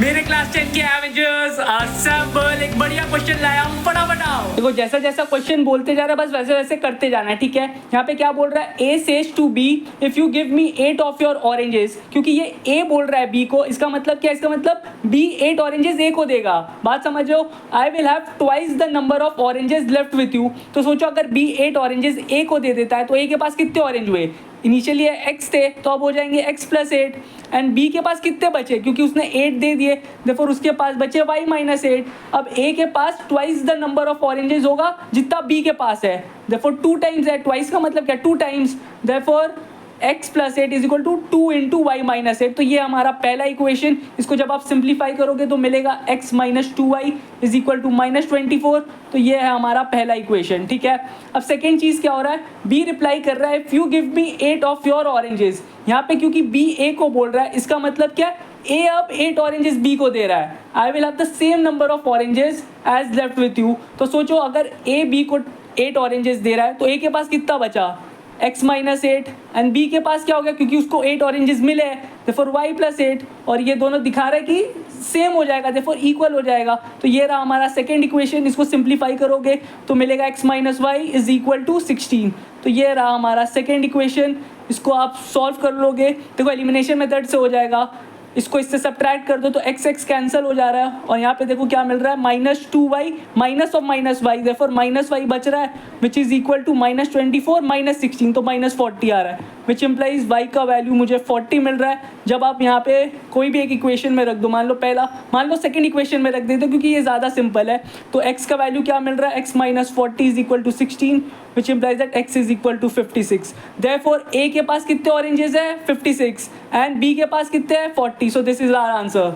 मेरे क्लास 10 के Avengers assemble एक बढ़िया क्वेश्चन लाया हूँ, फटाफट आओ। देखो जैसा जैसा क्वेश्चन बोलते जा रहा है बस वैसे वैसे करते जाना है, ठीक है। यहाँ पे क्या बोल रहा है, A says to B if you give me 8 of your oranges. क्योंकि ये ए बोल रहा है बी को, इसका मतलब क्या है, इसका मतलब बी 8 ऑरेंजेस ए को देगा। बात समझ रहे हो, आई will have twice the number of oranges left with you. तो सोचो अगर बी 8 ऑरेंजेस ए को दे देता है तो ए के पास कितने ऑरेंज हुए, इनिशियली एक्स थे तो अब हो जाएंगे एक्स प्लस 8। एंड बी के पास कितने बचे, क्योंकि उसने 8 दे दिए, देयरफॉर उसके पास बचे y माइनस 8। अब ए के पास twice the number of oranges होगा जितना बी के पास है, देयरफॉर 2 टाइम्स है, ट्वाइस का मतलब क्या 2 times, therefore x plus 8 is equal to 2 into y minus 8। तो ये हमारा पहला इक्वेशन, इसको जब आप सिंप्लीफाई करोगे तो मिलेगा x minus 2y is equal to minus 24। तो ये है हमारा पहला इक्वेशन, ठीक है। अब सेकेंड चीज़ क्या हो रहा है, b रिप्लाई कर रहा है if you give me 8 of your oranges. यहाँ पे क्योंकि b a को बोल रहा है, इसका मतलब क्या a अब 8 ऑरेंजेस b को दे रहा है। I will have the same number of oranges as left with you. तो सोचो अगर a b को 8 ऑरेंजेस दे रहा है तो a के पास कितना बचा, x माइनस 8, एंड b के पास क्या हो गया, क्योंकि उसको 8 ऑरेंजेस मिले देयरफॉर y प्लस 8, और ये दोनों दिखा रहे हैं कि सेम हो जाएगा, देयरफॉर इक्वल हो जाएगा। तो ये रहा हमारा सेकंड इक्वेशन, इसको सिंप्लीफाई करोगे तो मिलेगा x minus y is equal to 16। तो ये रहा हमारा सेकंड इक्वेशन, इसको आप सॉल्व कर लोगे, देखो एलिमिनेशन मेथड से हो जाएगा। इसको इससे सब्ट्रैक्ट कर दो तो एक्स एक्स कैंसिल हो जा रहा है, और यहाँ पे देखो क्या मिल रहा है, minus 2y minus of minus y, therefore minus y बच रहा है which is equal to minus 24 minus 16, तो माइनस 40 आ रहा है, विच इम्प्लाइज y का वैल्यू मुझे 40 मिल रहा है। जब आप यहाँ पे कोई भी एक इक्वेशन में रख दो, मान लो पहला, मान लो सेकंड इक्वेशन में रख देते हो क्योंकि ये ज़्यादा सिंपल है, तो x का वैल्यू क्या मिल रहा है, x minus 40 is equal to 16 which implies that x is equal to 56. Therefore a के पास कितने ऑरेंजेस है 56 and b के पास कितने हैं 40. So this is our answer.